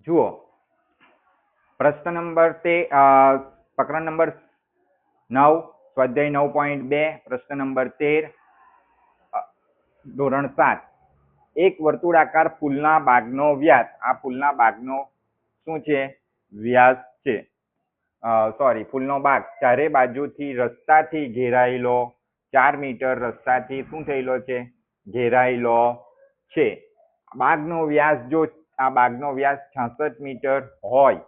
જુઓ પ્રશ્ન નંબર પ્રકરણ નંબર 9 સ્વાધ્યાય 9.2 પ્રશ્ન નંબર 13 ધોરણ 7 એક વર્તુળાકાર ફૂલના બાગનો વ્યાસ, આ ફૂલના બાગનો શું છે? વ્યાસ છે. સોરી, ફૂલનો બાગ ચારે બાજુથી રસ્તાથી ઘેરાયેલો 4 મીટર રસ્તાથી શું થયેલો છે? ઘેરાયેલો છે. બાગનો વ્યાસ, જો આ બાગનો વ્યાસ 66 મીટર હોય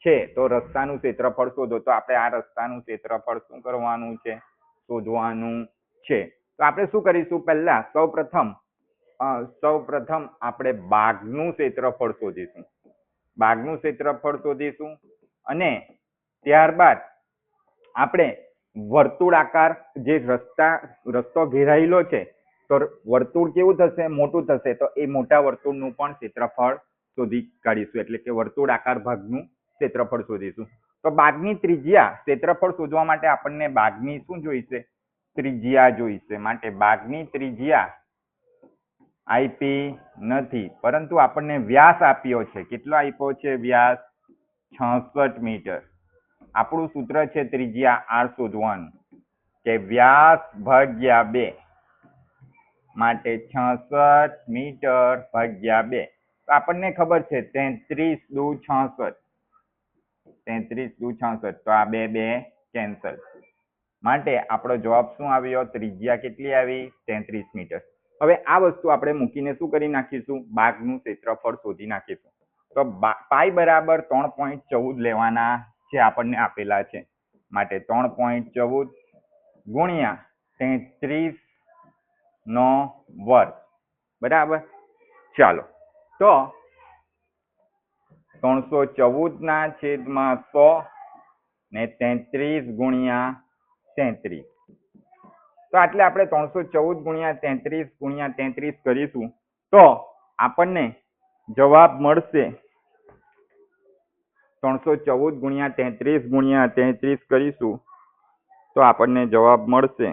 છે તો રસ્તાનું ક્ષેત્રફળ શોધો. તો આપણે આ રસ્તાનું ક્ષેત્રફળ શું કરવાનું છે? શોધવાનું છે. તો આપણે શું કરીશું? પહેલા સૌપ્રથમ આપણે બાગનું ક્ષેત્રફળ શોધીશું. બાગનું ક્ષેત્રફળ શોધીશું અને ત્યારબાદ આપણે વર્તુળાકાર જે રસ્તો ઘેરાયેલો છે તો વર્તુળ કેવું થશે? મોટું થશે. તો એ મોટા વર્તુળનું પણ ક્ષેત્રફળ શોધી કાઢીશું, એટલે કે વર્તુળાકાર ભાગનું ક્ષેત્રફળ શોધીશું. તો બાગની ત્રિજ્યા, ક્ષેત્રફળ શોધવા માટે આપણને બાગની શું જોઈશે? ત્રિજ્યા જોઈશે. માટે બાગની ત્રિજ્યા આપી નથી, પરંતુ આપણને વ્યાસ આપ્યો છે. કેટલો આપ્યો છે? વ્યાસ 66 મીટર. આપણું સૂત્ર છે ત્રિજ્યા આર શોધવાનું, કે વ્યાસ ભાગ્યા 2. માટે 66 મીટર ભાગ્યા 2. તો આપણને ખબર છે 33 દુ 66. 33 દુ 66. તો આ 2 2 કેન્સલ. માટે આપણો જવાબ શું આવ્યો? ત્રિજ્યા કેટલી આવી? 33 મીટર. હવે આ વસ્તુ આપણે મૂકીને શું કરી નાખીશું? બાગનું ક્ષેત્રફળ શોધી નાખીશું. તો પાઈ બરાબર 3.14 લેવાના છે, આપણને આપેલા છે. માટે 3.14 ગુણ્યા 33 નો વર્ગ. બરાબર. ચાલો, તો 314 ના છેદમાં 100 ને 33 ગુણ્યા 33. તો એટલે આપણે 314 ગુણ્યા 33 ગુણ્યા 33 કરીશું તો આપણને જવાબ મળશે 314 ગુણ્યા 33 ગુણ્યા 33 કરીશું તો આપણને જવાબ મળશે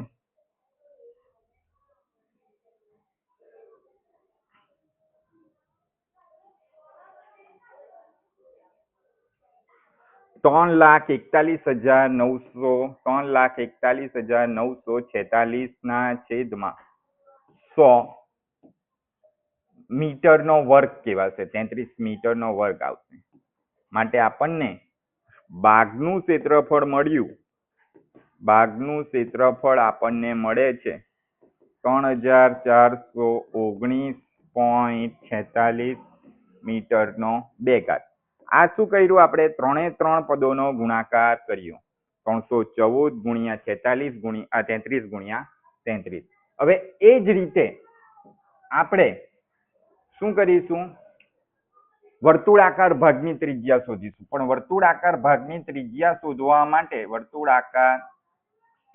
3,41,946 ના છેદમાં 100 મીટરનો વર્ગ કહેવાશે. 33 મીટરનો વર્ગ આવશે. માટે આપણને બાગનું ક્ષેત્રફળ મળ્યું. બાગનું ક્ષેત્રફળ આપણને મળે છે 3,419.46 મીટરનો 2 ઘાત. આ શું કર્યું? આપણે 3 પદોનો ગુણાકાર કર્યો. 314 ગુણ્યા 46 ગુણ્યા 33 ગુણ્યા 33. હવે એ જ રીતે આપણે શું કરીશું? વર્તુળાકાર ભાગની ત્રિજ્યા શોધીશું. પણ વર્તુળાકાર ભાગની ત્રિજ્યા શોધવા માટે વર્તુળાકાર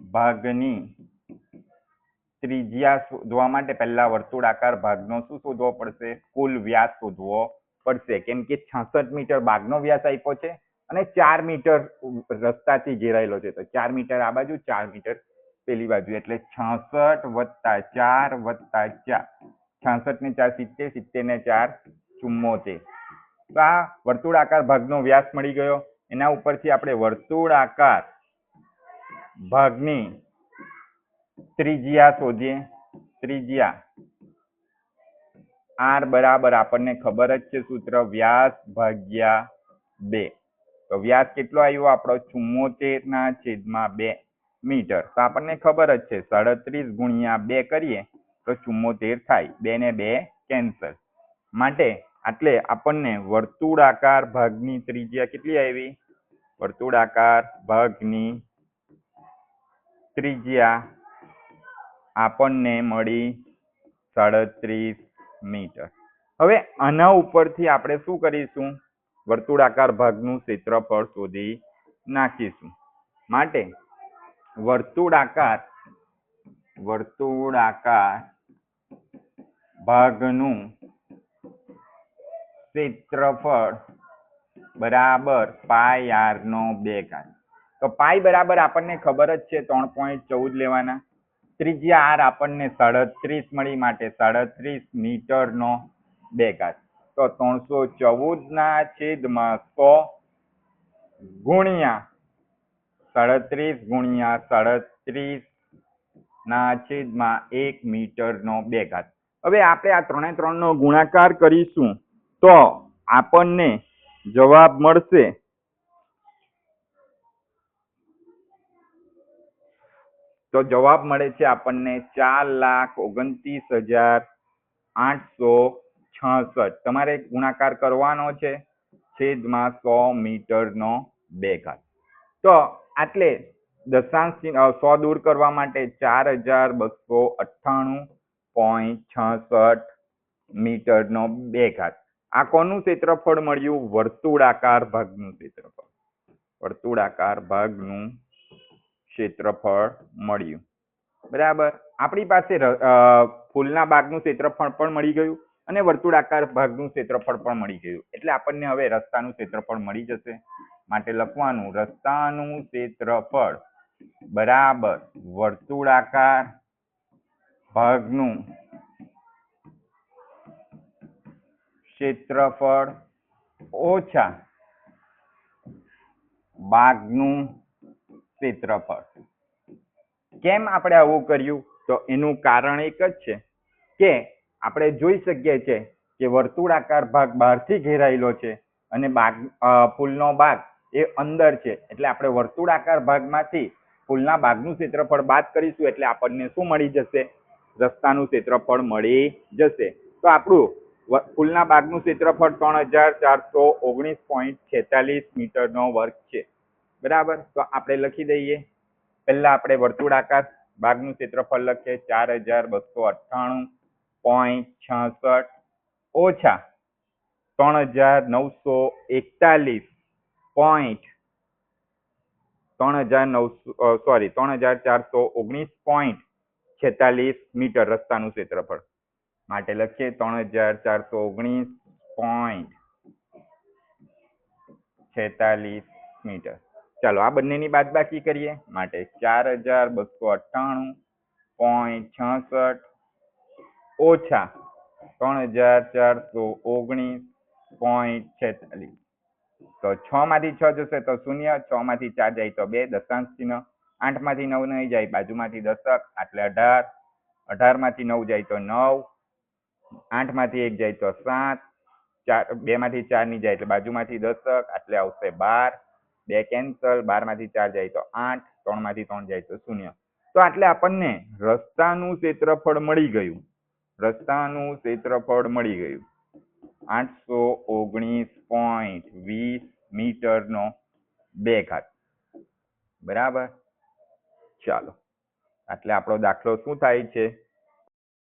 ભાગની ત્રિજ્યા શોધવા માટે પહેલા વર્તુળાકાર ભાગનો શું શોધવો પડશે? કુલ વ્યાસ શોધવો પડશે. કેમ કે 66 મીટર બાગનો વ્યાસ આપ્યો છે અને 4 મીટર રસ્તાથી ઘેરાયેલો છે. તો 4 મીટર આ બાજુ, 4 મીટર પેલી બાજુ, એટલે 66 વત્તા 4 વત્તા 4. 66 ને 4 70, 70 ને 4 74. તો આ વર્તુળાકાર ભાગનો વ્યાસ મળી ગયો. એના ઉપરથી આપણે વર્તુળાકાર ભાગની ત્રિજ્યા શોધીએ. ત્રિજ્યા આર બરાબર આપણને ખબર જ છે સૂત્ર, વ્યાસ ભાગ્યા 2. તો વ્યાસ કેટલો આવ્યો આપણો? 74 ના છેદમાં 2 મીટર. તો આપણને ખબર જ છે 37 ગુણ્યા 2 કરીએ તો 74 થાય. 2 ને 2 કેન્સલ. માટે એટલે આપણને વર્તુળાકાર ભાગની ત્રિજ્યા કેટલી આવી? વર્તુળાકાર ભાગની ત્રિજ્યા આપણને મળી 37 મીટર. હવે આના ઉપરથી આપણે શું કરીશું? વર્તુળાકાર ભાગનું ક્ષેત્રફળ શોધી નાખીશું. માટે વર્તુળાકાર ભાગનું ક્ષેત્રફળ બરાબર પાઈ આર નો 2 ઘાત. તો પાઈ બરાબર આપણને ખબર જ છે 3.14 લેવાના. ત્રિજ્યા આર આપણને 37 મળી. માટે 37 મીટરનો 2 ઘાત. તો 314/100 ગુણ્યા 37/37/1 મીટરનો 2 ઘાત. હવે આપણે આ 3 3 નો ગુણાકાર કરીશું તો આપણને જવાબ મળશે આપણને 4,29,866. તમારે ગુણાકાર કરવાનો છે છેદમાં 100 મીટરનો 2 ઘાત. તો આટલે દશાંશ 100 દૂર કરવા માટે 4,298.66 મીટરનો 2 ઘાત. આ કોનું ક્ષેત્રફળ મળ્યું? વર્તુળાકાર ભાગનું ક્ષેત્રફળ મળ્યું. બરાબર. આપણી પાસે ફૂલના ભાગનું ક્ષેત્રફળ પણ મળી ગયું અને વર્તુળાકાર ભાગનું ક્ષેત્રફળ પણ મળી ગયું. એટલે આપણને હવે રસ્તાનું ક્ષેત્રફળ મળી જશે. માટે લખવાનું રસ્તાનું ક્ષેત્રફળ બરાબર વર્તુળાકાર ભાગનું ક્ષેત્રફળ ઓછા ભાગનું ક્ષેત્રફળ. કેમ આપણે આવું કર્યું? તો એનું કારણ એક જ છે કે આપણે જોઈ શકીએ છીએ કે વર્તુળાકાર ભાગ બહારથી ઘેરાયેલો છે અને ફૂલનો ભાગ એ અંદર છે. એટલે આપણે વર્તુળાકાર ભાગમાંથી ફૂલના ભાગનું ક્ષેત્રફળ બાદ કરીશું એટલે આપણને શું મળી જશે? રસ્તાનું ક્ષેત્રફળ મળી જશે. તો આપણું ફૂલના ભાગનું ક્ષેત્રફળ 3,419.46 મીટરનો વર્ગ છે. બરાબર. તો આપણે લખી દઈએ. પહેલા આપણે વર્તુળાકાર ભાગનું ક્ષેત્રફળ લખીએ 4,298.66 ઓછા 3,419.46 મીટર રસ્તાનું ક્ષેત્રફળ. માટે લખીએ 3,419.46 મીટર. ચાલો આ બંનેની બાદબાકી કરીએ. માટે 4,298.66 ઓછા 3,419.46. તો 6 માંથી 6 જશે તો 0, 6 માંથી 4 જાય તો 2, દશાંશ ચિહ્ન. 8 માંથી 9 નહીં જાય, બાજુમાંથી દશક એટલે 18, 18 માંથી 9 જાય તો 9, 8 માંથી 1 જાય તો 7, 2 માંથી 4 નહીં જાય એટલે બાજુમાંથી દશક એટલે આવશે 12, 2 કેન્સલ, 12 માંથી 4 જાય તો 8, 3 માંથી 3 જાય તો 0. તો એટલે આપણને રસ્તાનું ક્ષેત્રફળ મળી ગયું. 819.20 મીટરનો 2 ઘાત. બરાબર. ચાલો એટલે આપણો દાખલો શું થાય છે?